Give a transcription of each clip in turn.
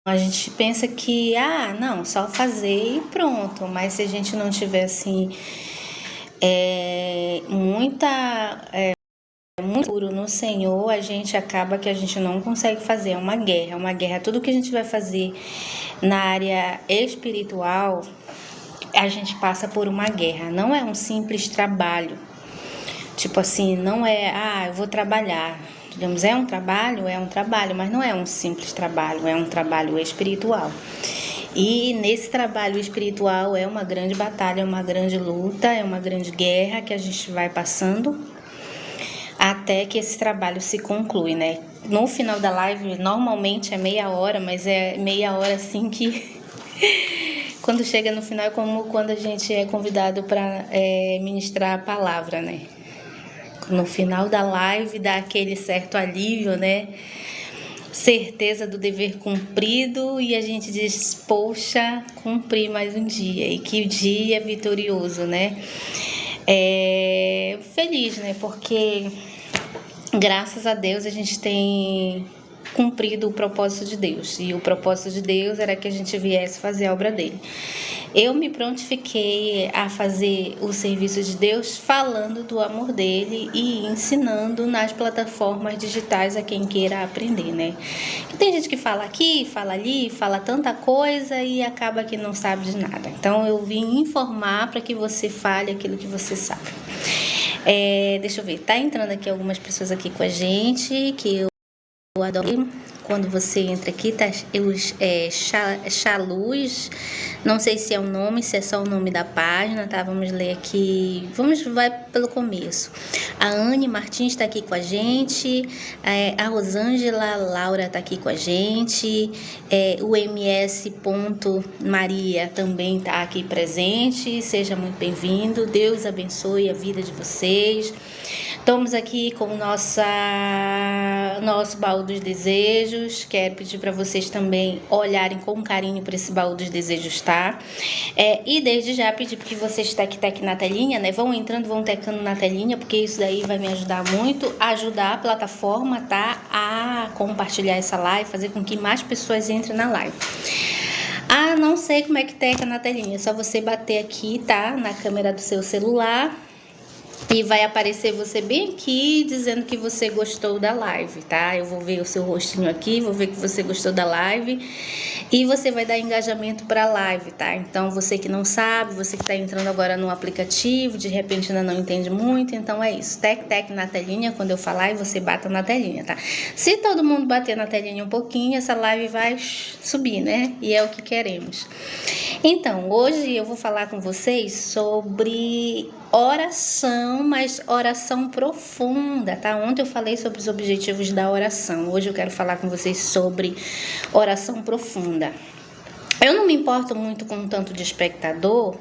A gente pensa que, não, só fazer e pronto. Mas se a gente não tiver, assim, muito puro no Senhor, a gente acaba que a gente não consegue fazer. É uma guerra, Tudo que a gente vai fazer na área espiritual, a gente passa por uma guerra. Não é um simples trabalho. Tipo assim, não é, eu vou trabalhar. Digamos, é um trabalho, mas não é um simples trabalho, é um trabalho espiritual. E nesse trabalho espiritual é uma grande batalha, é uma grande luta, é uma grande guerra que a gente vai passando até que esse trabalho se conclui, né? No final da live, normalmente é meia hora, mas é meia hora assim que quando chega no final é como quando a gente é convidado para ministrar a palavra, né? No final da live dá aquele certo alívio, né? Certeza do dever cumprido e a gente diz, poxa, cumpri mais um dia, e que dia vitorioso, né? Feliz, né? Porque graças a Deus a gente tem cumprido o propósito de Deus, e o propósito de Deus era que a gente viesse fazer a obra dele. Eu me prontifiquei a fazer o serviço de Deus falando do amor dele e ensinando nas plataformas digitais a quem queira aprender, né? E tem gente que fala aqui, fala ali, fala tanta coisa e acaba que não sabe de nada. Então eu vim informar para que você fale aquilo que você sabe. Deixa eu ver, tá entrando aqui algumas pessoas aqui com a gente, que eu adoro. Quando você entra aqui, tá Chaluz, não sei se é o nome, se é só o nome da página, tá? Vamos ler aqui, vai pelo começo. A Anne Martins está aqui com a gente, a Rosângela Laura está aqui com a gente, o MS. Maria também está aqui presente, seja muito bem-vindo, Deus abençoe a vida de vocês. Estamos aqui com o nosso baú dos desejos. Quero pedir para vocês também olharem com carinho para esse baú dos desejos, tá? E desde já pedir para que vocês tá aqui na telinha, né? Vão entrando, vão tecando na telinha, porque isso daí vai me ajudar muito, ajudar a plataforma, tá? A compartilhar essa live, fazer com que mais pessoas entrem na live. Não sei como é que teca na telinha, é só você bater aqui, tá? Na câmera do seu celular. E vai aparecer você bem aqui, dizendo que você gostou da live, tá? Eu vou ver o seu rostinho aqui, vou ver que você gostou da live. E você vai dar engajamento para a live, tá? Então, você que não sabe, você que está entrando agora no aplicativo, de repente ainda não entende muito, então é isso. Tec na telinha, quando eu falar, e você bata na telinha, tá? Se todo mundo bater na telinha um pouquinho, essa live vai subir, né? E é o que queremos. Então, hoje eu vou falar com vocês sobre oração, mas oração profunda, tá? Ontem eu falei sobre os objetivos da oração. Hoje eu quero falar com vocês sobre oração profunda. Eu não me importo muito com tanto de espectador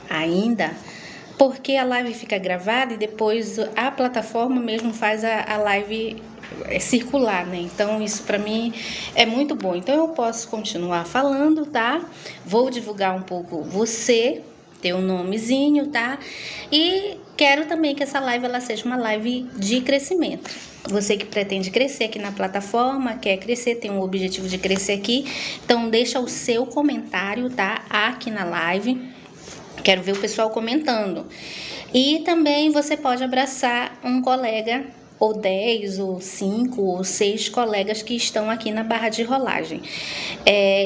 ainda, porque a live fica gravada e depois a plataforma mesmo faz a live circular, né? Então isso para mim é muito bom. Então eu posso continuar falando, tá? Vou divulgar um pouco você, teu nomezinho, tá? E quero também que essa live ela seja uma live de crescimento. Você que pretende crescer aqui na plataforma, quer crescer, tem um objetivo de crescer aqui, então deixa o seu comentário, tá? Aqui na live. Quero ver o pessoal comentando. E também você pode abraçar um colega, ou 10, ou 5, ou 6 colegas que estão aqui na barra de rolagem.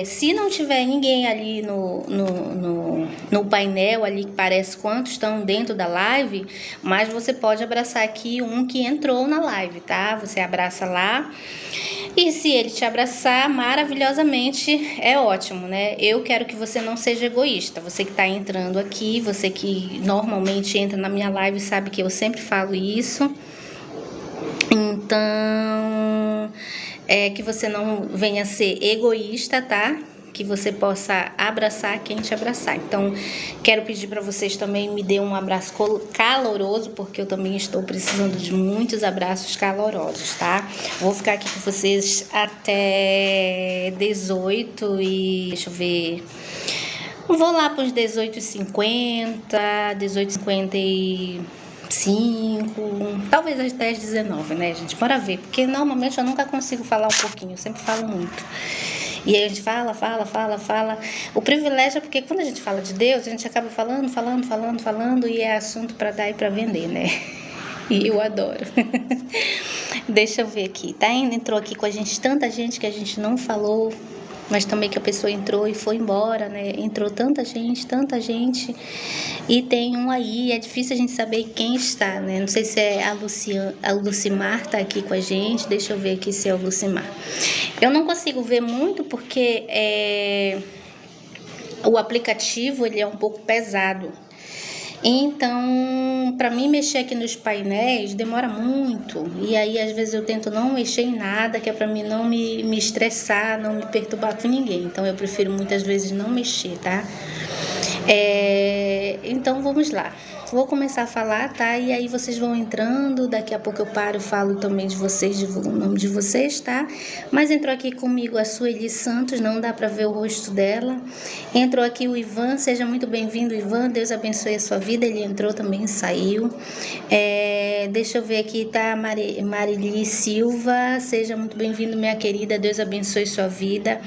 Se não tiver ninguém ali no painel, ali que parece quantos estão dentro da live, mas você pode abraçar aqui um que entrou na live, tá? Você abraça lá. E se ele te abraçar maravilhosamente, é ótimo, né? Eu quero que você não seja egoísta. Você que está entrando aqui, você que normalmente entra na minha live, sabe que eu sempre falo isso. Então, que você não venha ser egoísta, tá? Que você possa abraçar quem te abraçar. Então, quero pedir para vocês também me dê um abraço caloroso, porque eu também estou precisando de muitos abraços calorosos, tá? Vou ficar aqui com vocês até 18 e... deixa eu ver... vou lá para os 18h50, 18h55, talvez até às 19, né, gente? Bora ver, porque normalmente eu nunca consigo falar um pouquinho, eu sempre falo muito. E aí a gente fala. O privilégio é porque quando a gente fala de Deus, a gente acaba falando, e é assunto para dar e para vender, né? E eu adoro. Deixa eu ver aqui. Entrou aqui com a gente tanta gente que a gente não falou, mas também que a pessoa entrou e foi embora, né? Entrou tanta gente. E tem um aí, é difícil a gente saber quem está, né? Não sei se é a Lucimar tá aqui com a gente. Deixa eu ver aqui se é o Lucimar. Eu não consigo ver muito porque o aplicativo ele é um pouco pesado. Então, para mim mexer aqui nos painéis demora muito. E aí, às vezes, eu tento não mexer em nada, que é para mim não me estressar, não me perturbar com ninguém. Então, eu prefiro muitas vezes não mexer, tá? Então, vamos lá. Vou começar a falar, tá? E aí vocês vão entrando, daqui a pouco eu paro e falo também de vocês, divulgo o nome de vocês, tá? Mas entrou aqui comigo a Sueli Santos, não dá pra ver o rosto dela. Entrou aqui o Ivan, seja muito bem-vindo, Ivan, Deus abençoe a sua vida. Ele entrou também, saiu. Deixa eu ver aqui, tá? Marili Silva, seja muito bem-vindo, minha querida, Deus abençoe sua vida.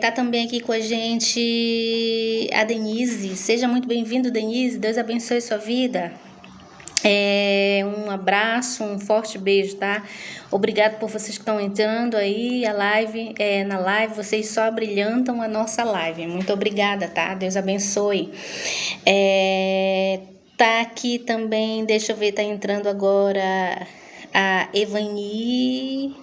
Tá também aqui com a gente a Denise, seja muito bem-vindo, Denise, Deus abençoe sua vida. Um abraço, um forte beijo, tá? Obrigado por vocês que estão entrando aí na live, vocês só brilhantam a nossa live. Muito obrigada, tá? Deus abençoe. Tá aqui também, deixa eu ver, tá entrando agora a Ivanilda,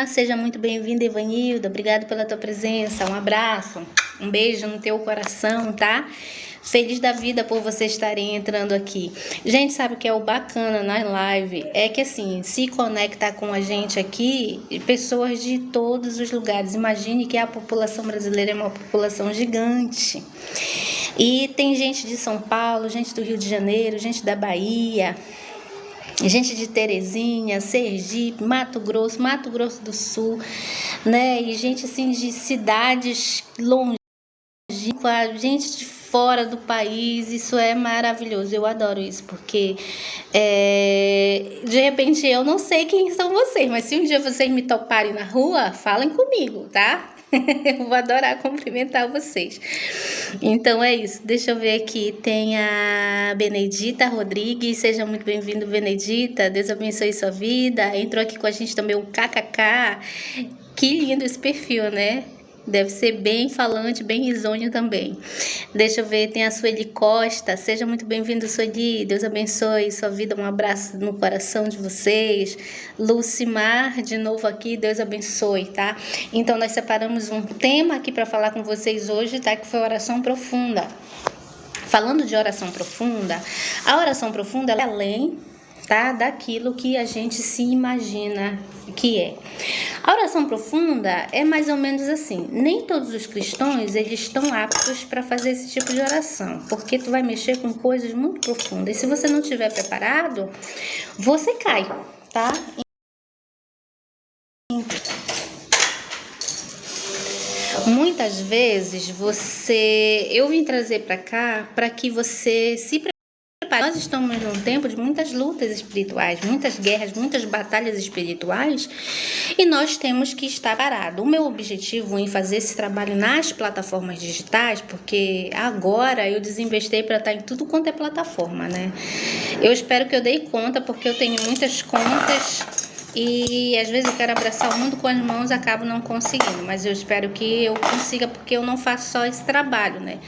seja muito bem-vinda, Ivanilda, obrigado pela tua presença, um abraço, um beijo no teu coração, tá? Feliz da vida por vocês estarem entrando aqui. Gente, sabe o que é o bacana na live? É que assim, se conecta com a gente aqui pessoas de todos os lugares. Imagine que a população brasileira é uma população gigante. E tem gente de São Paulo, gente do Rio de Janeiro, gente da Bahia, gente de Terezinha, Sergipe, Mato Grosso do Sul, né? E gente assim de cidades longínquas, gente de fora do país. Isso é maravilhoso, eu adoro isso, porque de repente eu não sei quem são vocês, mas se um dia vocês me toparem na rua, falem comigo, tá? Eu vou adorar cumprimentar vocês. Então é isso, deixa eu ver aqui, tem a Benedita Rodrigues, seja muito bem-vindo, Benedita, Deus abençoe sua vida. Entrou aqui com a gente também o KKK, que lindo esse perfil, né? Deve ser bem falante, bem risonho também. Deixa eu ver, tem a Sueli Costa. Seja muito bem-vindo, Sueli. Deus abençoe sua vida. Um abraço no coração de vocês. Lucimar, de novo aqui. Deus abençoe, tá? Então, nós separamos um tema aqui para falar com vocês hoje, tá? Que foi oração profunda. Falando de oração profunda, a oração profunda ela é além, tá, daquilo que a gente se imagina que é. A oração profunda é mais ou menos assim, nem todos os cristãos eles estão aptos para fazer esse tipo de oração, porque tu vai mexer com coisas muito profundas, e se você não estiver preparado, você cai, tá? Muitas vezes eu vim trazer para cá para que você se prepare. Nós estamos num tempo de muitas lutas espirituais, muitas guerras, muitas batalhas espirituais, e nós temos que estar parados. O meu objetivo em fazer esse trabalho nas plataformas digitais, porque agora eu desinvestei para estar em tudo quanto é plataforma, né? Eu espero que eu dei conta, porque eu tenho muitas contas e às vezes eu quero abraçar o mundo com as mãos, acabo não conseguindo, mas eu espero que eu consiga, porque eu não faço só esse trabalho, né?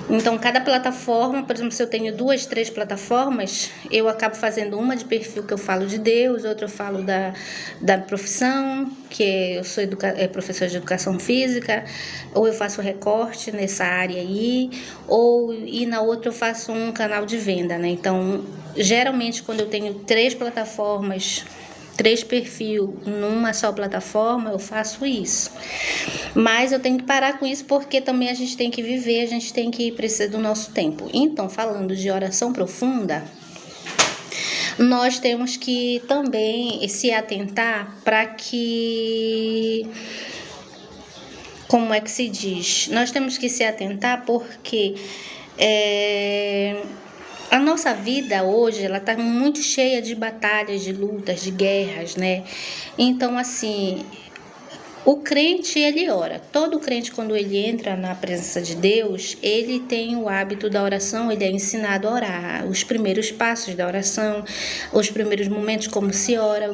Então, cada plataforma, por exemplo, se eu tenho 2, 3 plataformas, eu acabo fazendo uma de perfil que eu falo de Deus, outra eu falo da profissão, que eu sou professora de educação física, ou eu faço recorte nessa área aí, e na outra eu faço um canal de venda, né? Então, geralmente, quando eu tenho 3 plataformas, 3 perfis numa só plataforma, eu faço isso. Mas eu tenho que parar com isso, porque também a gente tem que viver, a gente tem que precisar do nosso tempo. Então, falando de oração profunda, nós temos que também se atentar para que... Como é que se diz? Nós temos que se atentar porque... A nossa vida hoje, ela está muito cheia de batalhas, de lutas, de guerras, né? Então, assim, O crente, ele ora. Todo crente, quando ele entra na presença de Deus, ele tem o hábito da oração, ele é ensinado a orar. Os primeiros passos da oração, os primeiros momentos, como se ora,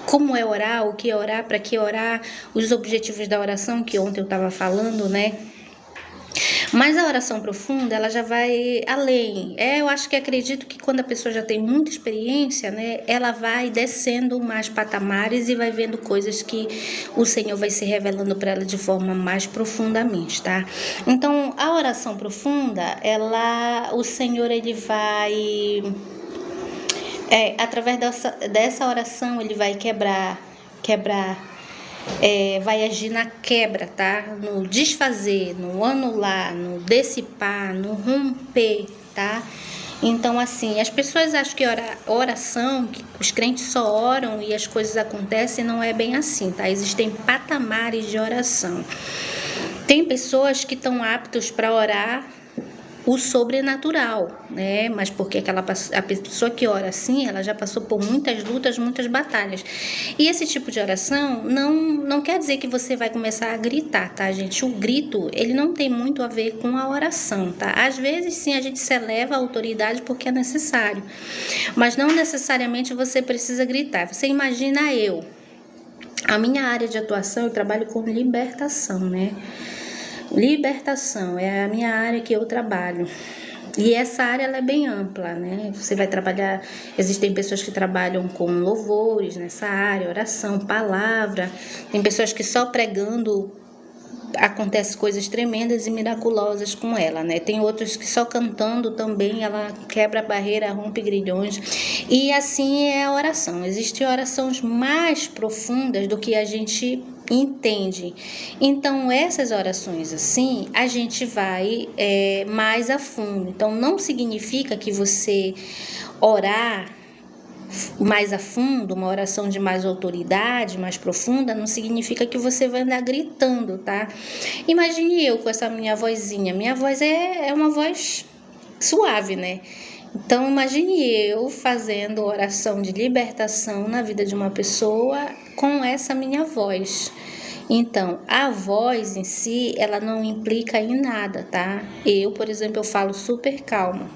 como é orar, o que é orar, para que orar, os objetivos da oração, que ontem eu estava falando, né? Mas a oração profunda, ela já vai além. Eu acho que acredito que quando a pessoa já tem muita experiência, né, ela vai descendo mais patamares e vai vendo coisas que o Senhor vai se revelando para ela de forma mais profundamente, tá? Então, a oração profunda, o Senhor, ele vai, através dessa oração, ele vai quebrar, vai agir na quebra, tá? No desfazer, no anular, no dissipar, no romper, tá? Então, assim, as pessoas acham que oração, que os crentes só oram e as coisas acontecem, não é bem assim, tá? Existem patamares de oração. Tem pessoas que estão aptos para orar o sobrenatural, né? Mas porque a pessoa que ora assim, ela já passou por muitas lutas, muitas batalhas. E esse tipo de oração não quer dizer que você vai começar a gritar, tá, gente? O grito, ele não tem muito a ver com a oração, tá? Às vezes, sim, a gente se eleva à autoridade porque é necessário, mas não necessariamente você precisa gritar. Você imagina a minha área de atuação, eu trabalho com libertação, né? Libertação é a minha área que eu trabalho. E essa área ela é bem ampla, né? Você vai trabalhar, existem pessoas que trabalham com louvores nessa área, oração, palavra. Tem pessoas que só pregando acontece coisas tremendas e miraculosas com ela, né? Tem outros que só cantando também ela quebra a barreira, rompe grilhões. E assim é a oração. Existem orações mais profundas do que a gente entende. Então, essas orações assim, a gente vai mais a fundo. Então, não significa que você orar mais a fundo, uma oração de mais autoridade, mais profunda, não significa que você vai andar gritando, tá? Imagine eu com essa minha vozinha. Minha voz é uma voz suave, né? Então, imagine eu fazendo oração de libertação na vida de uma pessoa com essa minha voz. Então, a voz em si, ela não implica em nada, tá? Eu, por exemplo, eu falo super calma.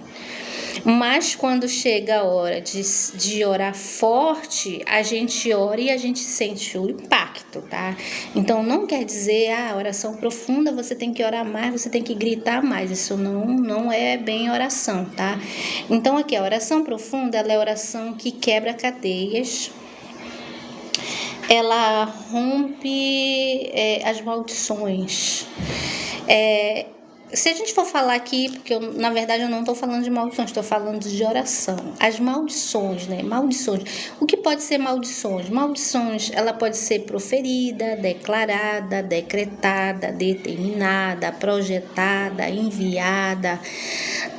Mas quando chega a hora de orar forte, a gente ora e a gente sente o impacto, tá? Então não quer dizer, oração profunda você tem que orar mais, você tem que gritar mais. Isso não é bem oração, tá? Então aqui, a oração profunda, ela é a oração que quebra cadeias, ela rompe as maldições. Se a gente for falar aqui, porque na verdade eu não estou falando de maldições, estou falando de oração. As maldições, né? Maldições. O que pode ser maldições? Maldições, ela pode ser proferida, declarada, decretada, determinada, projetada, enviada,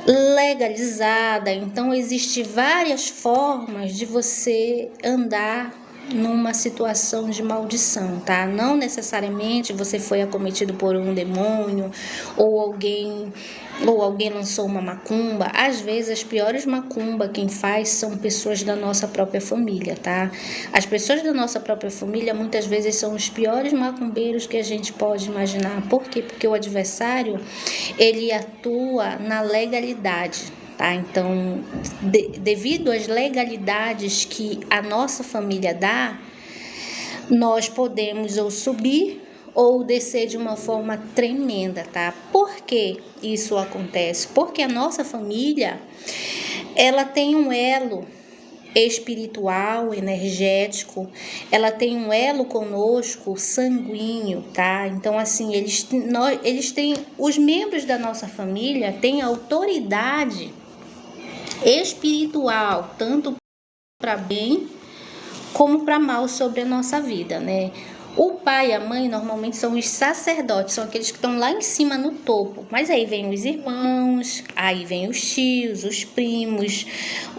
legalizada. Então, existem várias formas de você andar numa situação de maldição, tá? Não necessariamente você foi acometido por um demônio ou alguém lançou uma macumba. Às vezes as piores macumba quem faz são pessoas da nossa própria família, tá? As pessoas da nossa própria família muitas vezes são os piores macumbeiros que a gente pode imaginar. Por quê? Porque o adversário, ele atua na legalidade. Tá? Então, devido às legalidades que a nossa família dá, nós podemos ou subir ou descer de uma forma tremenda, tá? Por que isso acontece? Porque a nossa família, ela tem um elo espiritual, energético, ela tem um elo conosco sanguíneo, tá? Então, assim, eles têm, os membros da nossa família têm autoridade espiritual, tanto para bem como para mal sobre a nossa vida, né? O pai e a mãe normalmente são os sacerdotes, são aqueles que estão lá em cima no topo. Mas aí vem os irmãos, aí vem os tios, os primos,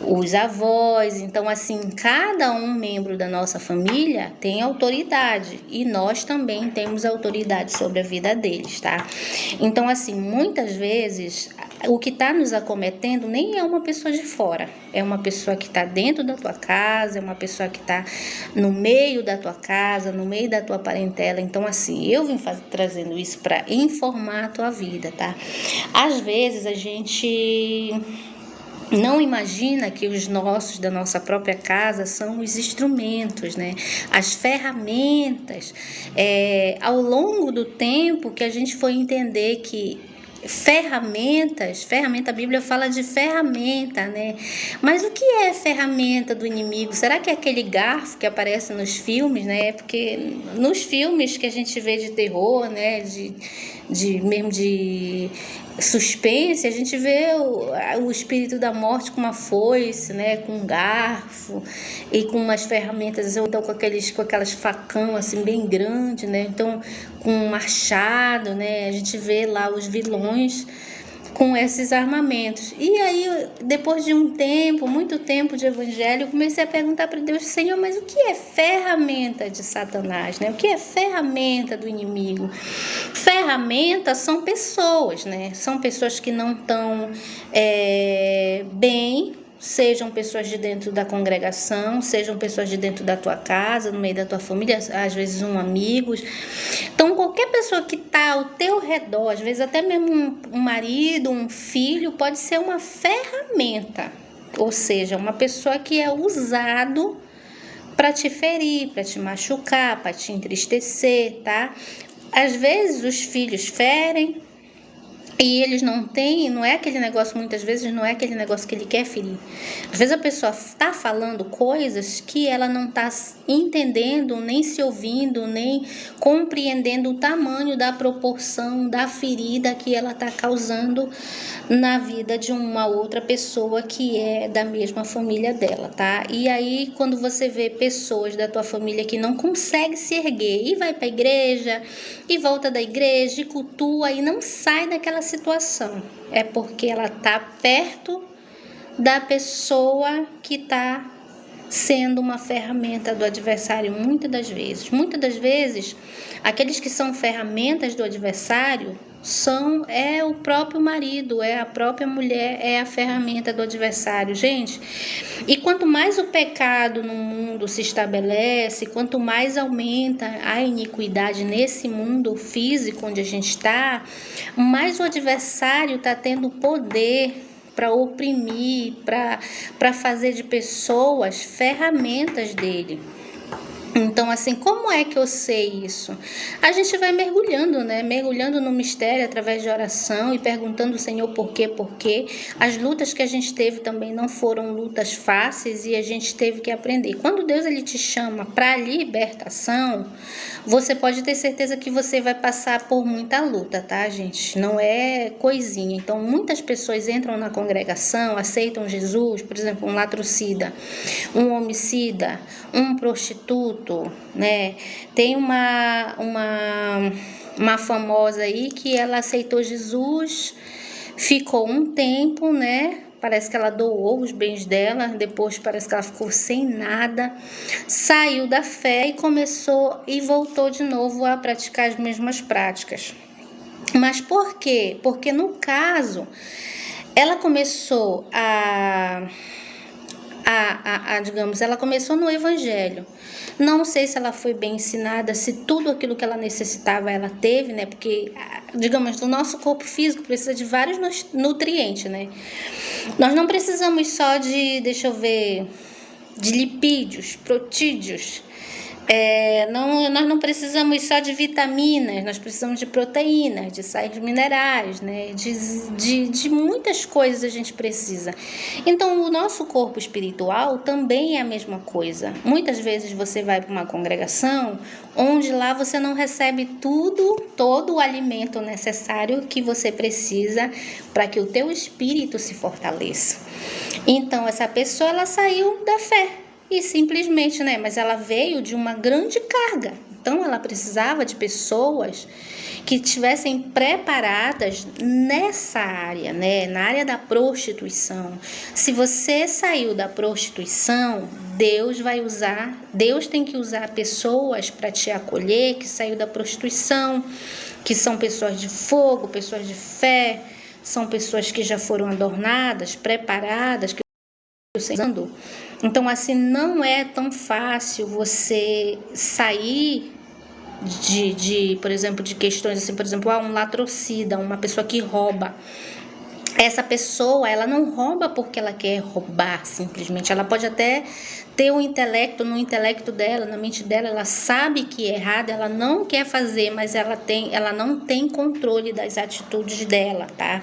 os avós. Então, assim, cada um membro da nossa família tem autoridade e nós também temos autoridade sobre a vida deles, tá? Então, assim, muitas vezes o que está nos acometendo nem é uma pessoa de fora, é uma pessoa que está dentro da tua casa, é uma pessoa que está no meio da tua casa, no meio da tua parentela. Então, assim, eu vim trazendo isso para informar a tua vida, tá? Às vezes a gente não imagina que os nossos, da nossa própria casa, são os instrumentos, né? As ferramentas. Ao longo do tempo que a gente foi entender que ferramenta, a Bíblia fala de ferramenta, né? Mas o que é ferramenta do inimigo? Será que é aquele garfo que aparece nos filmes, né? Porque nos filmes que a gente vê de terror, né? Mesmo de suspense, a gente vê o espírito da morte com uma foice, né, com um garfo e com umas ferramentas, ou então com aquelas facão assim bem grande, né, então com um machado, né, a gente vê lá os vilões com esses armamentos. E aí, depois de muito tempo de evangelho, eu comecei a perguntar para Deus: Senhor, mas o que é ferramenta de Satanás, né? O que é ferramenta do inimigo? Ferramentas são pessoas, né? São pessoas que não estão bem, sejam pessoas de dentro da congregação, sejam pessoas de dentro da tua casa, no meio da tua família, às vezes amigos. Então, qualquer pessoa que está ao teu redor, às vezes até mesmo um marido, um filho, pode ser uma ferramenta, ou seja, uma pessoa que é usado para te ferir, para te machucar, para te entristecer, tá? Às vezes os filhos ferem, e eles não têm, não é aquele negócio, muitas vezes não é aquele negócio que ele quer ferir. Às vezes a pessoa está falando coisas que ela não está entendendo, nem se ouvindo, nem compreendendo o tamanho da proporção da ferida que ela está causando na vida de uma outra pessoa que é da mesma família dela, tá? E aí, quando você vê pessoas da tua família que não conseguem se erguer e vai para a igreja, e volta da igreja, e cultua, e não sai daquela situação, é porque ela está perto da pessoa que está sendo uma ferramenta do adversário muitas das vezes. Muitas das vezes, aqueles que são ferramentas do adversário é o próprio marido, é a própria mulher, é a ferramenta do adversário, gente. E quanto mais o pecado no mundo se estabelece, quanto mais aumenta a iniquidade nesse mundo físico onde a gente está, mais o adversário está tendo poder para oprimir, para fazer de pessoas ferramentas dele. Então, assim, como é que eu sei isso? A gente vai mergulhando, né? Mergulhando no mistério através de oração e perguntando ao Senhor por quê. As lutas que a gente teve também não foram lutas fáceis e a gente teve que aprender. Quando Deus ele te chama para libertação, você pode ter certeza que você vai passar por muita luta, tá, gente? Não é coisinha. Então, muitas pessoas entram na congregação, aceitam Jesus, por exemplo, um latrocida, um homicida, um prostituto, né? Tem uma famosa aí que ela aceitou Jesus, ficou um tempo, né? Parece que ela doou os bens dela, depois parece que ela ficou sem nada, saiu da fé e começou e voltou de novo a praticar as mesmas práticas. Mas por quê? Porque no caso, ela começou digamos, ela começou no evangelho. Não sei se ela foi bem ensinada, se tudo aquilo que ela necessitava ela teve, né? Porque, digamos, o nosso corpo físico precisa de vários nutrientes, né? Nós não precisamos só de lipídios, protídeos. Nós não precisamos só de vitaminas, nós precisamos de proteínas, de sais minerais, né? De muitas coisas a gente precisa. Então, o nosso corpo espiritual também é a mesma coisa. Muitas vezes você vai para uma congregação onde lá você não recebe todo o alimento necessário que você precisa para que o teu espírito se fortaleça. Então, essa pessoa ela saiu da fé. E simplesmente, né? Mas ela veio de uma grande carga. Então, ela precisava de pessoas que estivessem preparadas nessa área, né? Na área da prostituição. Se você saiu da prostituição, Deus tem que usar pessoas para te acolher, que saiu da prostituição, que são pessoas de fogo, pessoas de fé, são pessoas que já foram adornadas, preparadas, que usando. Então, assim, não é tão fácil você sair por exemplo, de questões assim, por exemplo, um latrocida, uma pessoa que rouba. Essa pessoa, ela não rouba porque ela quer roubar, simplesmente. Ela pode até ter no intelecto dela, na mente dela, ela sabe que é errado, ela não quer fazer, mas ela não tem controle das atitudes dela, tá?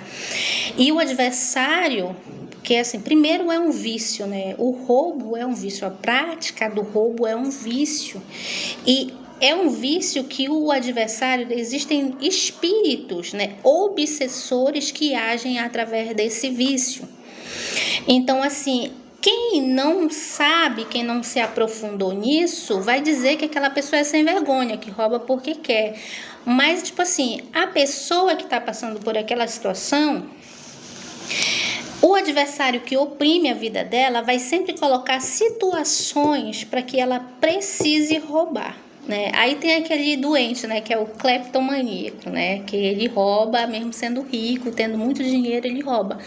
E o adversário, que assim, primeiro é um vício, né? O roubo é um vício, a prática do roubo é um vício. E é um vício que o adversário, existem espíritos, né, obsessores que agem através desse vício. Então, assim, quem não sabe, quem não se aprofundou nisso, vai dizer que aquela pessoa é sem vergonha, que rouba porque quer. Mas, tipo assim, a pessoa que está passando por aquela situação, o adversário que oprime a vida dela vai sempre colocar situações para que ela precise roubar. Né? Aí tem aquele doente, né, que é o cleptomaníaco, né, que ele rouba mesmo sendo rico, tendo muito dinheiro, ele rouba.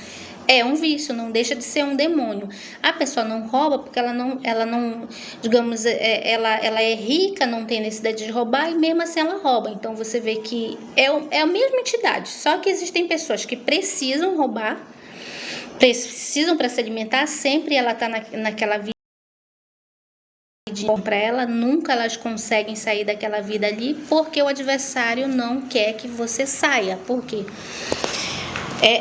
É um vício, não deixa de ser um demônio. A pessoa não rouba porque ela não, digamos, ela é rica, não tem necessidade de roubar e mesmo assim ela rouba. Então você vê que é a mesma entidade, só que existem pessoas que precisam roubar, precisam para se alimentar, sempre ela está naquela vida para ela, nunca elas conseguem sair daquela vida ali, porque o adversário não quer que você saia. Por quê?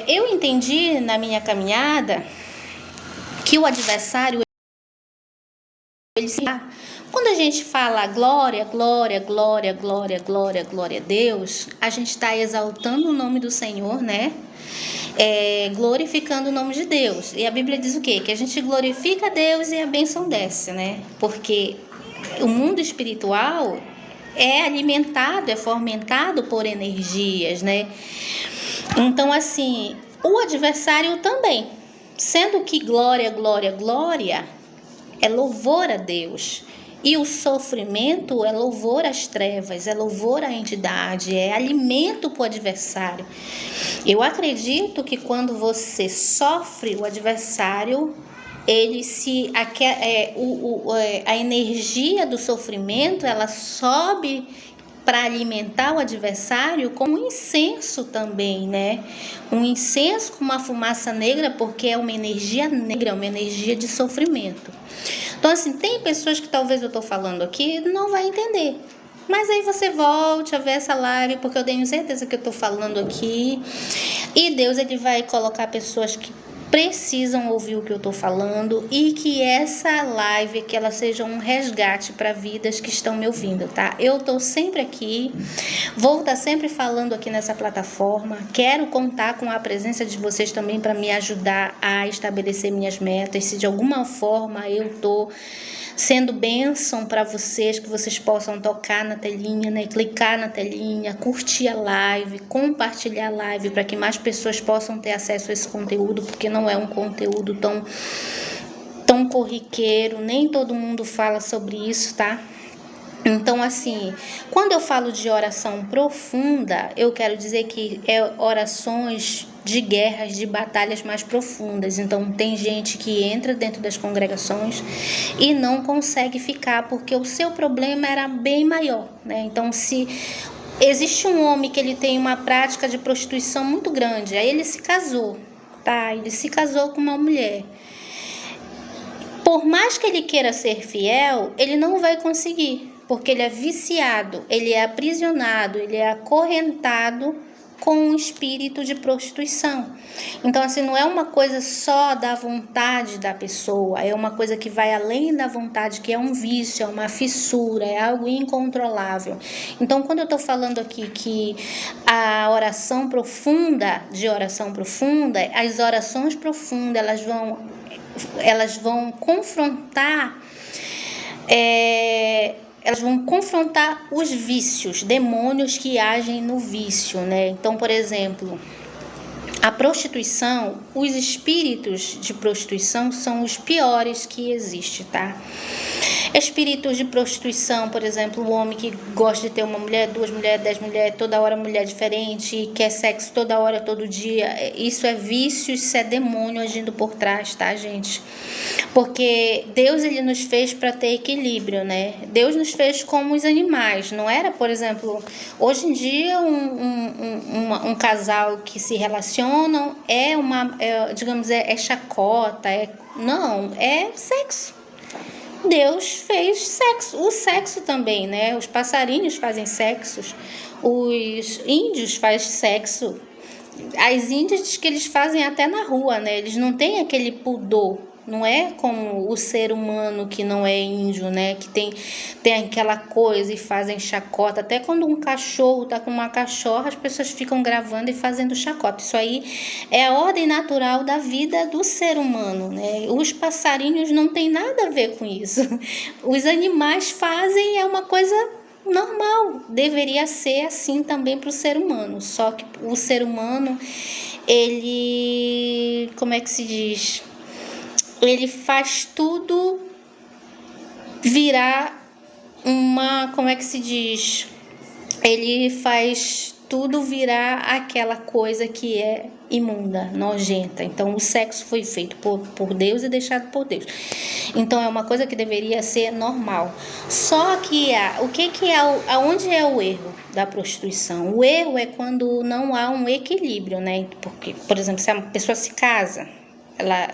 Eu entendi na minha caminhada que o adversário, quando a gente fala glória, glória, glória, glória, glória, glória a Deus, a gente está exaltando o nome do Senhor, né? Glorificando o nome de Deus. E a Bíblia diz o quê? Que a gente glorifica a Deus e a bênção desce, né? Porque o mundo espiritual é alimentado, é fomentado por energias, né? Então, assim, o adversário também, sendo que glória, glória, glória é louvor a Deus. E o sofrimento é louvor às trevas, é louvor à entidade, é alimento para o adversário. Eu acredito que quando você sofre, o adversário, a energia do sofrimento, ela sobe para alimentar o adversário com um incenso também, né? Um incenso com uma fumaça negra, porque é uma energia negra, uma energia de sofrimento. Então, assim, tem pessoas que talvez eu estou falando aqui não vai entender. Mas aí você volte a ver essa live, porque eu tenho certeza que eu estou falando aqui. E Deus, ele vai colocar pessoas que precisam ouvir o que eu estou falando e que essa live, que ela seja um resgate para vidas que estão me ouvindo, tá? Eu estou sempre aqui, vou estar sempre falando aqui nessa plataforma, quero contar com a presença de vocês também para me ajudar a estabelecer minhas metas. Se de alguma forma eu estou sendo bênção para vocês, que vocês possam tocar na telinha, né? Clicar na telinha, curtir a live, compartilhar a live para que mais pessoas possam ter acesso a esse conteúdo, porque não é um conteúdo tão corriqueiro, nem todo mundo fala sobre isso, tá? Então, assim, quando eu falo de oração profunda, eu quero dizer que é orações de guerras, de batalhas mais profundas. Então, tem gente que entra dentro das congregações e não consegue ficar, porque o seu problema era bem maior, né? Então, se existe um homem que ele tem uma prática de prostituição muito grande, aí ele se casou, tá? Ele se casou com uma mulher. Por mais que ele queira ser fiel, ele não vai conseguir, porque ele é viciado, ele é aprisionado, ele é acorrentado com um espírito de prostituição. Então, assim, não é uma coisa só da vontade da pessoa, é uma coisa que vai além da vontade, que é um vício, é uma fissura, é algo incontrolável. Então, quando eu estou falando aqui que a oração profunda, as orações profundas, elas vão confrontar os vícios, demônios que agem no vício, né? Então, por exemplo, A prostituição, os espíritos de prostituição são os piores que existem, tá? Espíritos de prostituição, por exemplo, o homem que gosta de ter uma mulher, 2 mulheres, 10 mulheres, toda hora mulher diferente, quer sexo toda hora, todo dia, isso é vício, isso é demônio agindo por trás, tá, gente? Porque Deus, ele nos fez para ter equilíbrio, né? Deus nos fez como os animais, não era, por exemplo, hoje em dia um casal que se relacionam digamos, chacota, não, é sexo. Deus fez sexo, o sexo também, né? Os passarinhos fazem sexo, os índios fazem sexo. As índias diz que eles fazem até na rua, né? Eles não têm aquele pudor. Não é como o ser humano que não é índio, né? Que tem aquela coisa e fazem chacota. Até quando um cachorro tá com uma cachorra, as pessoas ficam gravando e fazendo chacota. Isso aí é a ordem natural da vida do ser humano, né? Os passarinhos não tem nada a ver com isso. Os animais fazem, é uma coisa normal. Deveria ser assim também para o ser humano. Só que o ser humano, ele, como é que se diz? Ele faz tudo virar como é que se diz? Ele faz tudo virar aquela coisa que é imunda, nojenta. Então, o sexo foi feito por Deus e deixado por Deus. Então, é uma coisa que deveria ser normal. Só que aonde é o erro da prostituição? O erro é quando não há um equilíbrio, né? Porque, por exemplo, se a pessoa se casa,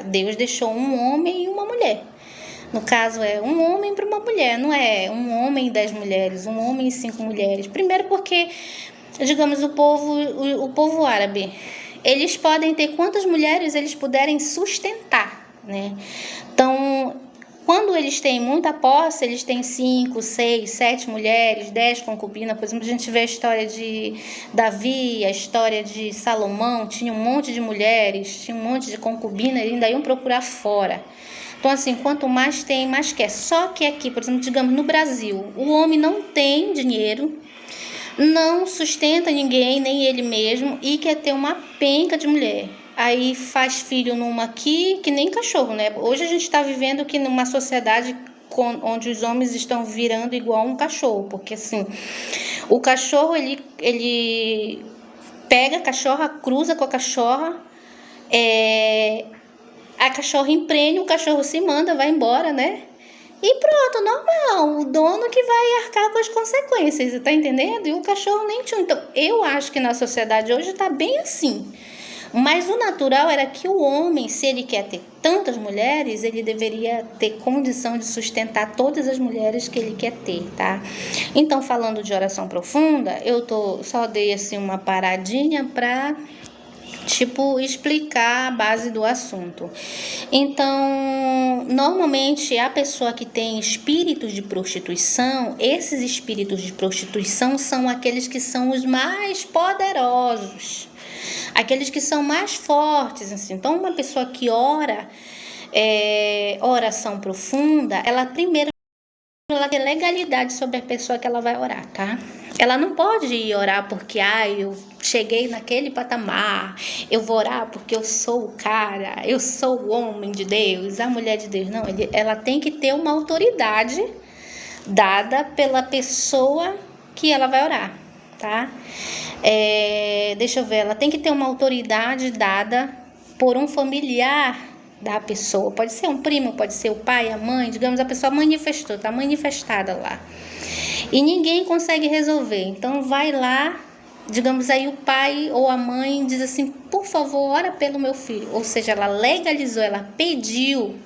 Deus deixou um homem e uma mulher. No caso, é um homem para uma mulher, não é um homem e 10 mulheres, um homem e 5 mulheres. Primeiro porque, digamos, o povo árabe, eles podem ter quantas mulheres eles puderem sustentar, né? Então, quando eles têm muita posse, eles têm 5, 6, 7 mulheres, 10 concubinas. Por exemplo, a gente vê a história de Davi, a história de Salomão, tinha um monte de mulheres, tinha um monte de concubinas, e ainda iam procurar fora. Então, assim, quanto mais tem, mais quer. Só que aqui, por exemplo, digamos, no Brasil, o homem não tem dinheiro, não sustenta ninguém, nem ele mesmo, e quer ter uma penca de mulher. Aí faz filho numa aqui, que nem cachorro, né? Hoje a gente está vivendo aqui numa sociedade onde os homens estão virando igual um cachorro, porque assim, o cachorro, ele pega a cachorra, cruza com a cachorra, a cachorra emprenha, o cachorro se manda, vai embora, né? E pronto, normal, o dono que vai arcar com as consequências, tá entendendo? E o cachorro nem tinha. Então, eu acho que na sociedade hoje tá bem assim. Mas o natural era que o homem, se ele quer ter tantas mulheres, ele deveria ter condição de sustentar todas as mulheres que ele quer ter, tá? Então, falando de oração profunda, só dei assim uma paradinha para explicar a base do assunto. Então, normalmente a pessoa que tem espíritos de prostituição, esses espíritos de prostituição são aqueles que são os mais poderosos, aqueles que são mais fortes, assim. Então, uma pessoa que ora, oração profunda, ela primeiro ela tem legalidade sobre a pessoa que ela vai orar, tá? Ela não pode ir orar porque, eu cheguei naquele patamar, eu vou orar porque eu sou o cara, eu sou o homem de Deus, a mulher de Deus. Não, ela tem que ter uma autoridade dada pela pessoa que ela vai orar, tá? Deixa eu ver, ela tem que ter uma autoridade dada por um familiar da pessoa, pode ser um primo, pode ser o pai, a mãe, digamos, a pessoa manifestou, tá manifestada lá, e ninguém consegue resolver, então vai lá, digamos, aí o pai ou a mãe diz assim, por favor, ora pelo meu filho, ou seja, ela legalizou, ela pediu.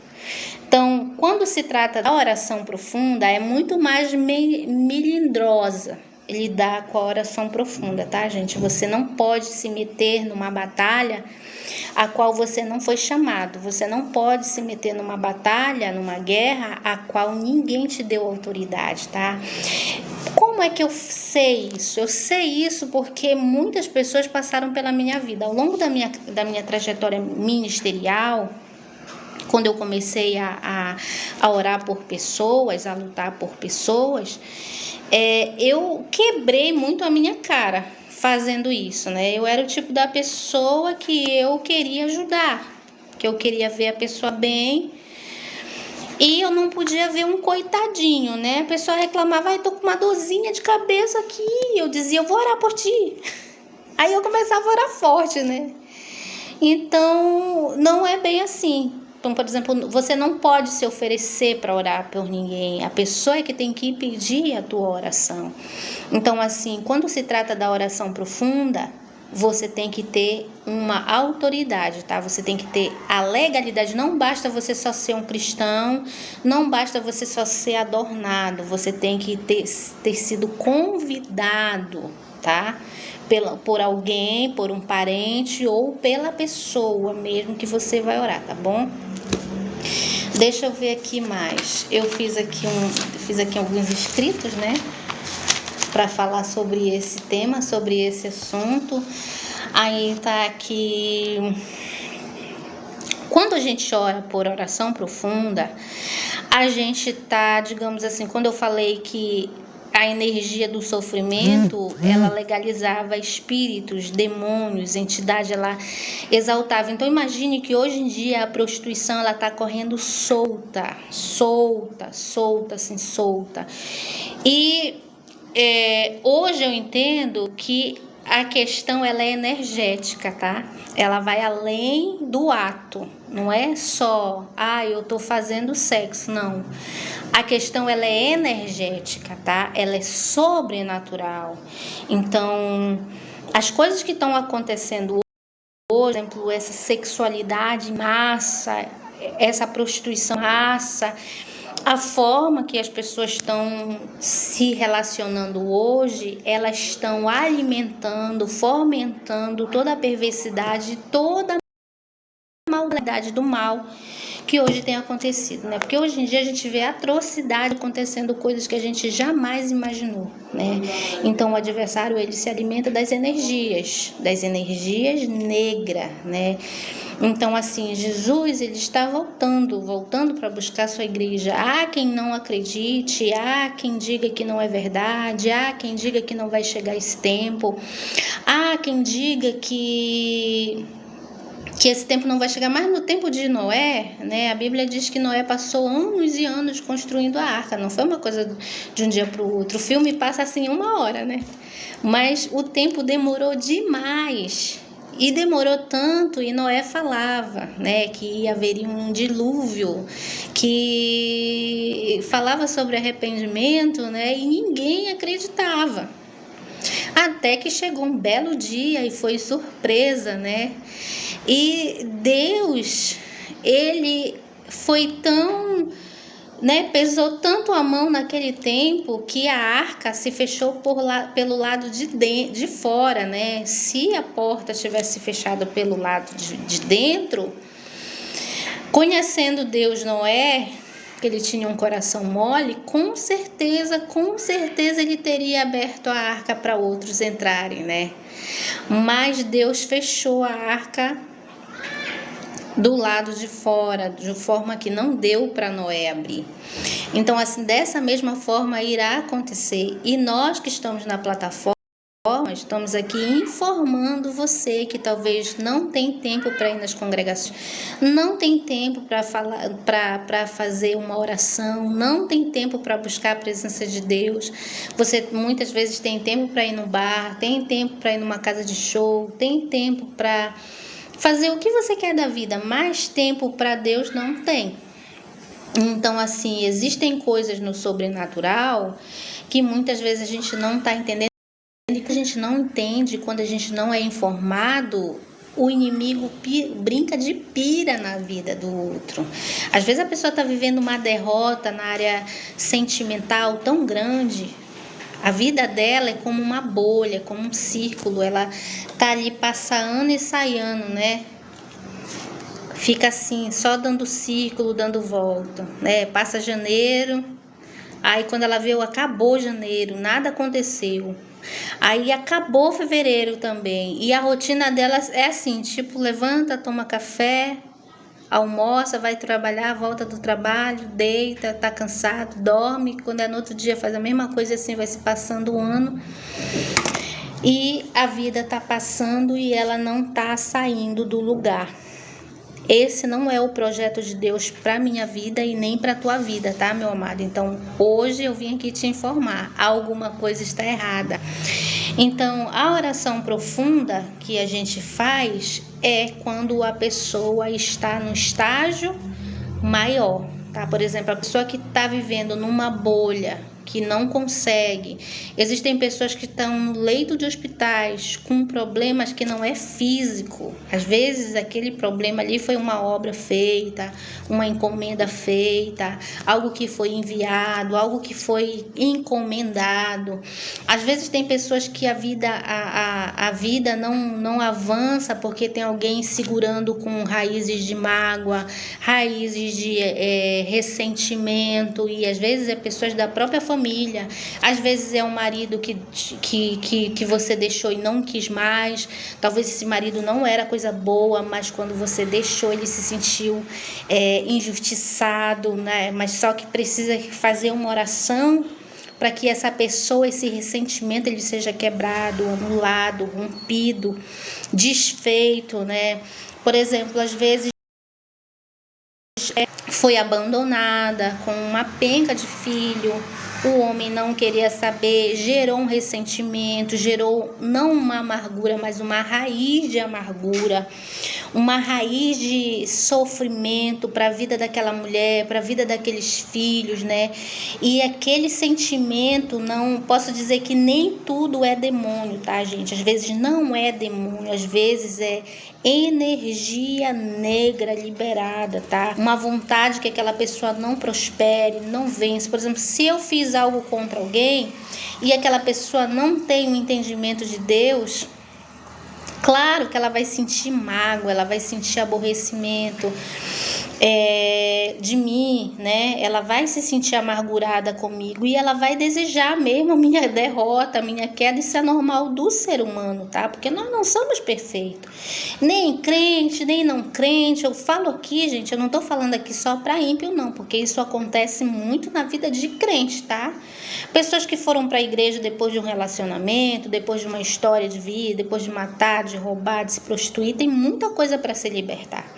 Então, quando se trata da oração profunda, é muito mais melindrosa lidar com a oração profunda, tá, gente? Você não pode se meter numa batalha a qual você não foi chamado. Você não pode se meter numa batalha, numa guerra, a qual ninguém te deu autoridade, tá? Como é que eu sei isso? Eu sei isso porque muitas pessoas passaram pela minha vida. Ao longo da minha trajetória ministerial, quando eu comecei a orar por pessoas, a lutar por pessoas, eu quebrei muito a minha cara. fazendo isso, né? Eu era o tipo da pessoa que eu queria ajudar, que eu queria ver a pessoa bem, e eu não podia ver um coitadinho, né? A pessoa reclamava, ai, tô com uma dorzinha de cabeça aqui. Eu dizia, eu vou orar por ti. Aí eu começava a orar forte, né? Então, não é bem assim. Então, por exemplo, você não pode se oferecer para orar por ninguém. A pessoa é que tem que pedir a tua oração. Então, assim, quando se trata da oração profunda, você tem que ter uma autoridade, tá? Você tem que ter a legalidade. Não basta você só ser um cristão, não basta você só ser adornado. Você tem que ter sido convidado, tá? Por alguém, por um parente ou pela pessoa mesmo que você vai orar, tá bom? Deixa eu ver aqui mais. Eu fiz aqui alguns escritos, né? Para falar sobre esse tema, sobre esse assunto. Aí tá aqui. Quando a gente ora por oração profunda, a gente tá, digamos assim, quando eu falei que a energia do sofrimento, ela legalizava espíritos, demônios, entidade, ela exaltava. Então imagine que hoje em dia a prostituição, ela tá correndo solta. E hoje eu entendo que a questão, ela é energética, tá? Ela vai além do ato, não é só, eu tô fazendo sexo, não. A questão, ela é energética, tá? Ela é sobrenatural. Então, as coisas que estão acontecendo hoje, por exemplo, essa sexualidade em massa, essa prostituição em massa, a forma que as pessoas estão se relacionando hoje, elas estão alimentando, fomentando toda a perversidade, toda a maldade do mal que hoje tem acontecido, né? Porque hoje em dia a gente vê atrocidade acontecendo, coisas que a gente jamais imaginou, né? Então o adversário, ele se alimenta das energias negras, né? Então, assim, Jesus, ele está voltando para buscar sua igreja. Há quem não acredite, há quem diga que não é verdade, há quem diga que não vai chegar esse tempo, há quem diga que esse tempo não vai chegar. Mas no tempo de Noé, né, a Bíblia diz que Noé passou anos e anos construindo a arca, não foi uma coisa de um dia para o outro. O filme passa assim 1 hora, né? Mas o tempo demorou demais. E demorou tanto, e Noé falava, né, que haveria um dilúvio, que falava sobre arrependimento, né, e ninguém acreditava. Até que chegou um belo dia e foi surpresa, né? E Deus, ele foi tão, né, pesou tanto a mão naquele tempo que a arca se fechou pelo lado de fora, né? Se a porta tivesse fechado pelo lado de dentro, conhecendo Deus, Noé, que ele tinha um coração mole, com certeza ele teria aberto a arca para outros entrarem, né? Mas Deus fechou a arca do lado de fora, de forma que não deu para Noé abrir. Então, assim, dessa mesma forma irá acontecer. E nós que estamos na plataforma, estamos aqui informando você que talvez não tem tempo para ir nas congregações, não tem tempo para fazer uma oração, não tem tempo para buscar a presença de Deus. Você muitas vezes tem tempo para ir no bar, tem tempo para ir numa casa de show, tem tempo para fazer o que você quer da vida, mas tempo para Deus não tem. Então, assim, existem coisas no sobrenatural que muitas vezes a gente não está entendendo. Que a gente não entende, quando a gente não é informado, o inimigo brinca de pira na vida do outro. Às vezes a pessoa está vivendo uma derrota na área sentimental tão grande. A vida dela é como uma bolha, como um círculo. Ela tá ali, passa ano e sai ano, né? Fica assim, só dando círculo, dando volta, né? Passa janeiro, aí quando ela vê, acabou janeiro, nada aconteceu. Aí acabou fevereiro também. E a rotina dela é assim, tipo, levanta, toma café, almoça, vai trabalhar, volta do trabalho, deita, tá cansado, dorme. Quando é no outro dia faz a mesma coisa, assim vai se passando o ano. e a vida está passando e ela não está saindo do lugar. Esse não é o projeto de Deus para minha vida e nem para tua vida, tá, meu amado? Então, hoje eu vim aqui te informar, alguma coisa está errada. Então, a oração profunda que a gente faz é quando a pessoa está no estágio maior, tá? Por exemplo, a pessoa que está vivendo numa bolha, que não consegue. Existem pessoas que estão no leito de hospitais com problemas que não é físico. Às vezes aquele problema ali foi uma obra feita, uma encomenda feita, algo que foi enviado, algo que foi encomendado. Às vezes tem pessoas que a vida não avança porque tem alguém segurando com raízes de mágoa, raízes de ressentimento, e às vezes é pessoas da própria família, às vezes é um marido que você deixou e não quis mais. Talvez esse marido não era coisa boa, mas quando você deixou ele se sentiu injustiçado, né? Mas só que precisa fazer uma oração para que essa pessoa, esse ressentimento, ele seja quebrado, anulado, rompido, desfeito, né? Por exemplo, às vezes foi abandonada com uma penca de filho, o homem não queria saber, gerou um ressentimento, gerou não uma amargura, mas uma raiz de amargura, uma raiz de sofrimento para a vida daquela mulher, para a vida daqueles filhos, né? E aquele sentimento, não posso dizer que nem tudo é demônio, tá, gente? Às vezes não é demônio, às vezes é energia negra liberada, tá? Uma vontade que aquela pessoa não prospere, não vença. Por exemplo, se eu fiz algo contra alguém e aquela pessoa não tem um entendimento de Deus, claro que ela vai sentir mágoa, ela vai sentir aborrecimento de mim, né? Ela vai se sentir amargurada comigo e ela vai desejar mesmo a minha derrota, a minha queda. Isso é normal do ser humano, tá? Porque nós não somos perfeitos, nem crente, nem não crente. Eu falo aqui, gente, eu não tô falando aqui só para ímpio, não, porque isso acontece muito na vida de crente, tá? Pessoas que foram para a igreja depois de um relacionamento, depois de uma história de vida, depois de matar, de roubar, de se prostituir, tem muita coisa para se libertar.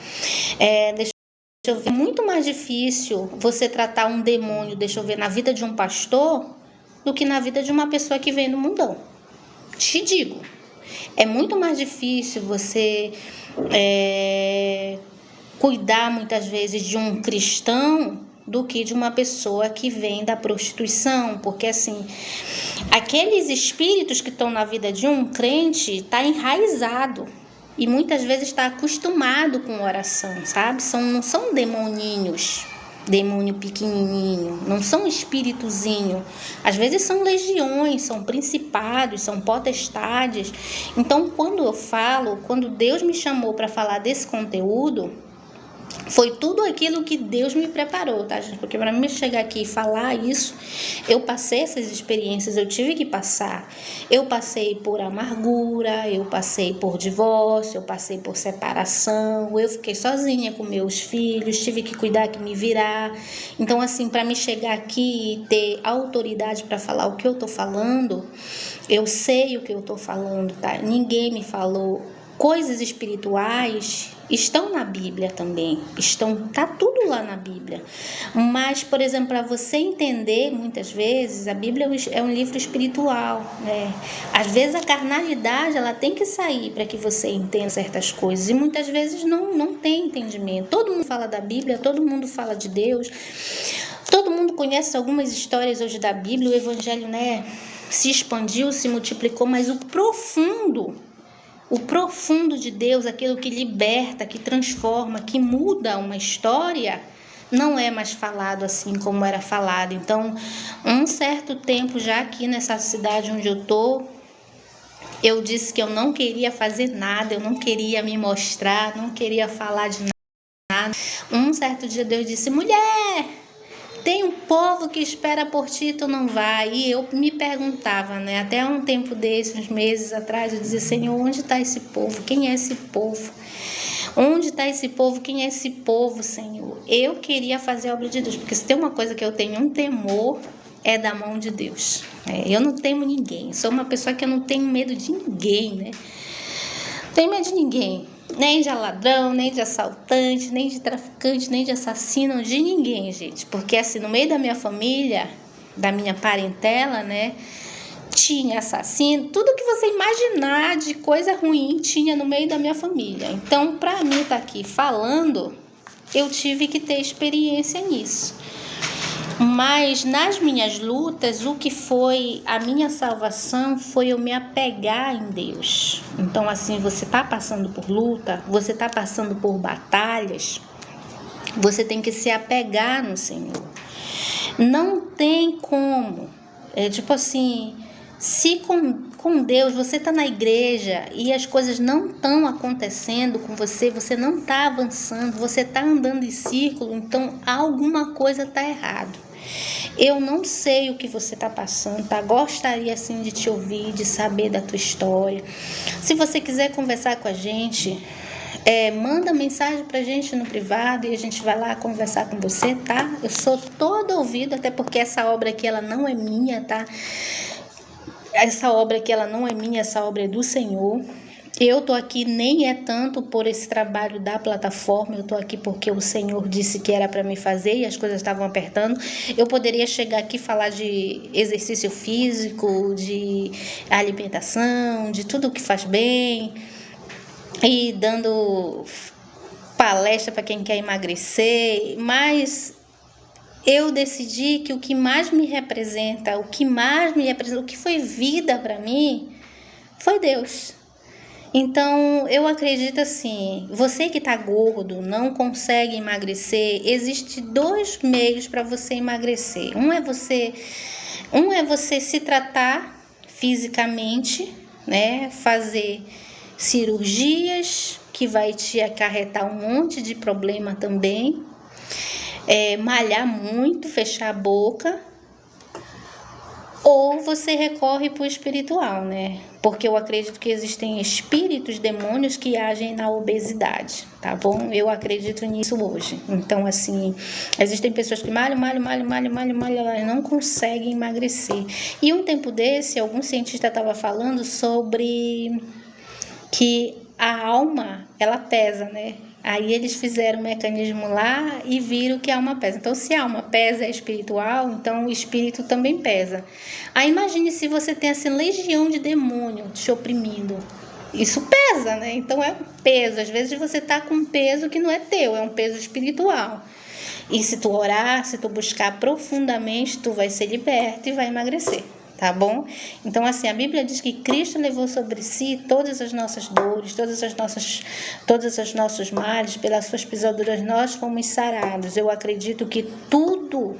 É muito mais difícil você tratar um demônio, na vida de um pastor, do que na vida de uma pessoa que vem do mundão. Te digo, é muito mais difícil você cuidar muitas vezes de um cristão do que de uma pessoa que vem da prostituição, porque assim, aqueles espíritos que estão na vida de um crente está enraizado. E muitas vezes está acostumado com oração, sabe? Não são demoninhos, demônio pequenininho, não são espíritozinho. Às vezes são legiões, são principados, são potestades. Então, quando Deus me chamou para falar desse conteúdo, foi tudo aquilo que Deus me preparou, tá, gente? Porque para mim chegar aqui e falar isso, eu passei essas experiências, eu tive que passar. Eu passei por amargura, eu passei por divórcio, eu passei por separação, eu fiquei sozinha com meus filhos, tive que cuidar, que me virar. Então, assim, para me chegar aqui e ter autoridade para falar o que eu tô falando, eu sei o que eu tô falando, tá? Ninguém me falou. Coisas espirituais estão na Bíblia também, tá tudo lá na Bíblia. Mas, por exemplo, para você entender, muitas vezes, a Bíblia é um livro espiritual, né? Às vezes a carnalidade, ela tem que sair para que você entenda certas coisas, e muitas vezes não tem entendimento. Todo mundo fala da Bíblia, todo mundo fala de Deus, todo mundo conhece algumas histórias hoje da Bíblia, o Evangelho, né, se expandiu, se multiplicou, mas o profundo de Deus, aquilo que liberta, que transforma, que muda uma história, não é mais falado assim como era falado. Então, um certo tempo já aqui nessa cidade onde eu tô, eu disse que eu não queria fazer nada, eu não queria me mostrar, não queria falar de nada. Um certo dia Deus disse: mulher, tem um povo que espera por ti, tu não vai. E eu me perguntava, né? Até um tempo desses, uns meses atrás, eu dizia: Senhor, onde está esse povo? Quem é esse povo? Onde está esse povo? Quem é esse povo, Senhor? Eu queria fazer a obra de Deus, porque se tem uma coisa que eu tenho um temor, é da mão de Deus. Eu não temo ninguém, sou uma pessoa que eu não tenho medo de ninguém, né? Não tenho medo de ninguém, nem de ladrão, nem de assaltante, nem de traficante, nem de assassino, de ninguém, gente. Porque assim, no meio da minha família, da minha parentela, né, tinha assassino, tudo que você imaginar de coisa ruim tinha no meio da minha família. Então, para mim estar aqui falando, eu tive que ter experiência nisso. Mas nas minhas lutas, o que foi a minha salvação foi eu me apegar em Deus. Então, assim, você está passando por luta, você está passando por batalhas, você tem que se apegar no Senhor. Não tem como, tipo assim, se com Deus você está na igreja e as coisas não estão acontecendo com você, você não está avançando, você está andando em círculo, então alguma coisa está errado. Eu não sei o que você está passando, tá? Gostaria assim de te ouvir, de saber da tua história. Se você quiser conversar com a gente, manda mensagem pra gente no privado e a gente vai lá conversar com você, tá? Eu sou toda ouvida, até porque essa obra aqui ela não é minha, tá? Essa obra aqui ela não é minha, essa obra é do Senhor. Eu tô aqui nem é tanto por esse trabalho da plataforma, eu tô aqui porque o Senhor disse que era para me fazer e as coisas estavam apertando. Eu poderia chegar aqui e falar de exercício físico, de alimentação, de tudo que faz bem e dando palestra para quem quer emagrecer, mas eu decidi que o que mais me representa, o que foi vida para mim, foi Deus. Então, eu acredito assim, você que está gordo, não consegue emagrecer, existe 2 meios para você emagrecer. Um é você se tratar fisicamente, né? Fazer cirurgias que vai te acarretar um monte de problema também. Malhar muito, fechar a boca. Ou você recorre para o espiritual, né? Porque eu acredito que existem espíritos, demônios que agem na obesidade, tá bom? Eu acredito nisso hoje. Então, assim, existem pessoas que malham, elas não conseguem emagrecer. E um tempo desse, algum cientista estava falando sobre que a alma, ela pesa, né? Aí eles fizeram um mecanismo lá e viram que a alma pesa. Então, se a alma pesa é espiritual, então o espírito também pesa. Aí imagine se você tem assim, legião de demônio te oprimindo. Isso pesa, né? Então é um peso. Às vezes você tá com um peso que não é teu, é um peso espiritual. E se tu orar, se tu buscar profundamente, tu vai ser liberto e vai emagrecer. Tá bom? Então, assim, a Bíblia diz que Cristo levou sobre si todas as nossas dores, todos os nossos males, pelas suas pisaduras nós fomos sarados. Eu acredito que tudo,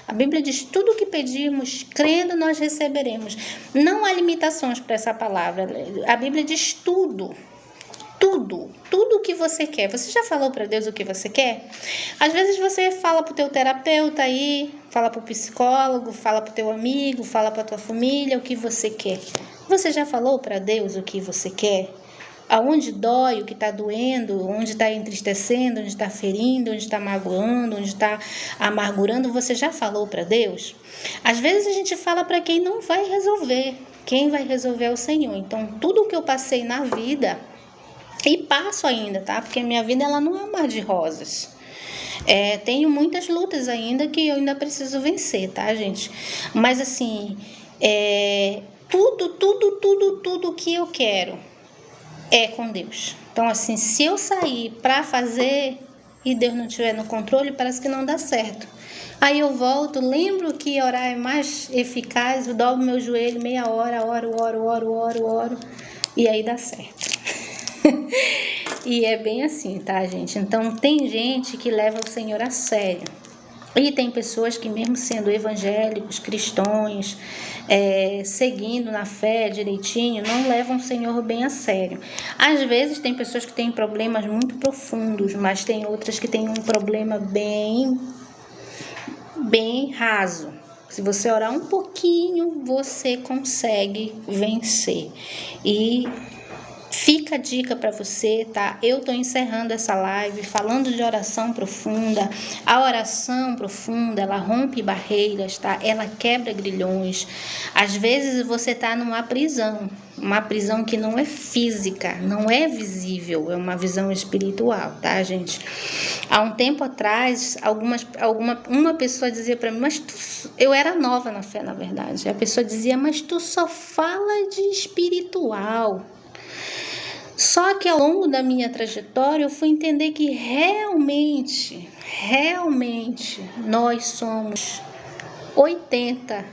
a Bíblia diz, tudo que pedimos, crendo, nós receberemos. Não há limitações para essa palavra. A Bíblia diz tudo o que você quer. Você já falou para Deus o que você quer? Às vezes você fala pro teu terapeuta aí, fala pro psicólogo, fala pro teu amigo, fala pra tua família o que você quer. Você já falou para Deus o que você quer? Aonde dói, o que está doendo, onde está entristecendo, onde está ferindo, onde está magoando, onde está amargurando, você já falou para Deus? Às vezes a gente fala para quem não vai resolver. Quem vai resolver é o Senhor. Então, tudo o que eu passei na vida, e passo ainda, tá? Porque minha vida ela não é um mar de rosas. Tenho muitas lutas ainda que eu ainda preciso vencer, tá, gente? Mas assim, tudo que eu quero é com Deus. Então, assim, se eu sair para fazer e Deus não estiver no controle, parece que não dá certo. Aí eu volto, lembro que orar é mais eficaz, eu dobro meu joelho meia hora, oro, e aí dá certo. E é bem assim, tá, gente? Então, tem gente que leva o Senhor a sério. E tem pessoas que, mesmo sendo evangélicos, cristãos, seguindo na fé direitinho, não levam o Senhor bem a sério. Às vezes, tem pessoas que têm problemas muito profundos, mas tem outras que têm um problema bem raso. Se você orar um pouquinho, você consegue vencer. E Fica a dica para você, tá? Eu tô encerrando essa live falando de oração profunda. A oração profunda, ela rompe barreiras, tá? Ela quebra grilhões. Às vezes você tá numa prisão que não é física, não é visível, é uma visão espiritual, tá, gente? Há um tempo atrás, uma pessoa dizia para mim, eu era nova na fé, na verdade. A pessoa dizia, mas tu só fala de espiritual. Só que ao longo da minha trajetória eu fui entender que realmente nós somos 80,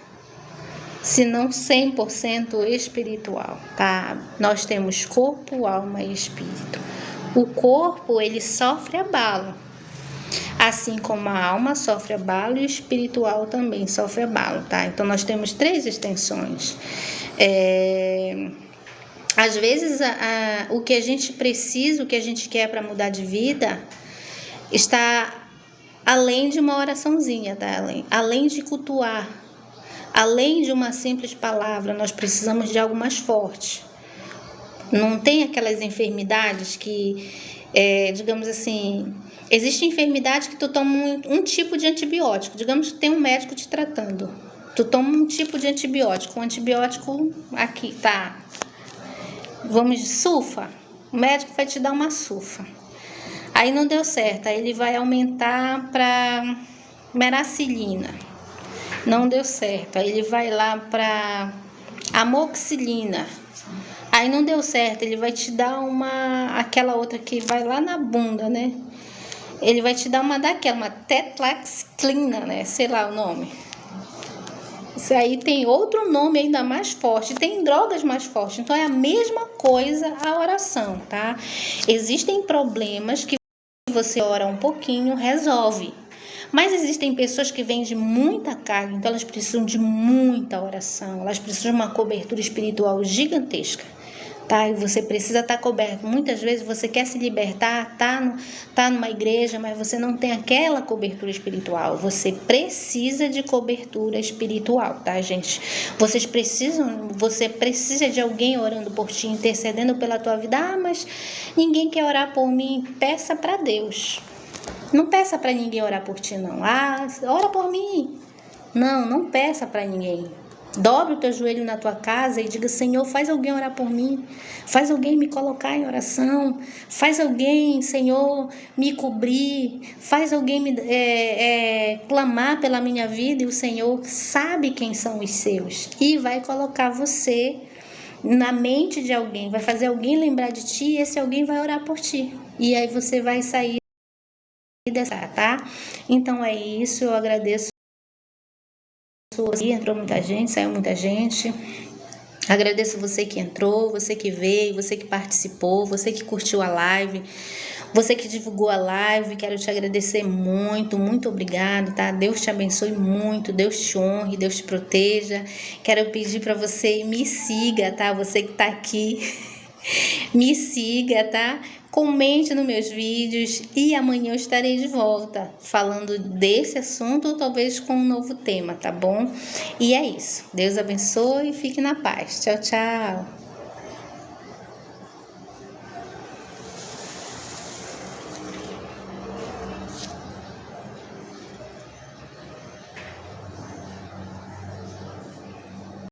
se não 100% espiritual, tá? Nós temos corpo, alma e espírito. O corpo, ele sofre abalo, assim como a alma sofre abalo e o espiritual também sofre abalo, tá? Então nós temos 3 extensões. Às vezes, o que a gente precisa, o que a gente quer para mudar de vida, está além de uma oraçãozinha, tá? Além de cultuar, além de uma simples palavra, nós precisamos de algo mais forte. Não tem aquelas enfermidades que, digamos assim, existe enfermidade que tu toma um tipo de antibiótico. Digamos que tem um médico te tratando. Tu toma um tipo de antibiótico. Um antibiótico aqui, tá? Vamos de sulfa, o médico vai te dar uma sulfa. Aí não deu certo, aí ele vai aumentar para meracilina. Não deu certo, aí ele vai lá para amoxicilina. Aí não deu certo, ele vai te dar aquela outra que vai lá na bunda, né? Ele vai te dar uma tetraxiclina, né? Sei lá o nome. Isso aí tem outro nome ainda mais forte, tem drogas mais fortes. Então é a mesma coisa a oração, tá? Existem problemas que você ora um pouquinho, resolve. Mas existem pessoas que vêm de muita carga, então elas precisam de muita oração, elas precisam de uma cobertura espiritual gigantesca. Tá? E você precisa estar coberto. Muitas vezes você quer se libertar, tá numa igreja, mas você não tem aquela cobertura espiritual. Você precisa de cobertura espiritual, tá, gente? Você precisa de alguém orando por ti, intercedendo pela tua vida. Ah, mas ninguém quer orar por mim. Peça para Deus. Não peça para ninguém orar por ti, não. Ah, ora por mim. Não peça para ninguém. Dobre o teu joelho na tua casa e diga, Senhor, faz alguém orar por mim, faz alguém me colocar em oração, faz alguém, Senhor, me cobrir, faz alguém clamar pela minha vida, e o Senhor sabe quem são os seus e vai colocar você na mente de alguém, vai fazer alguém lembrar de ti e esse alguém vai orar por ti. E aí você vai sair dessa, tá? Então é isso, eu agradeço. Entrou muita gente, saiu muita gente. Agradeço você que entrou, você que veio, você que participou, você que curtiu a live, você que divulgou a live. Quero te agradecer muito, muito obrigado, tá? Deus te abençoe muito, Deus te honre, Deus te proteja. Quero pedir para você me siga, tá? Você que tá aqui, me siga, tá? Comente nos meus vídeos e amanhã eu estarei de volta falando desse assunto ou talvez com um novo tema, tá bom? E é isso. Deus abençoe e fique na paz. Tchau, tchau.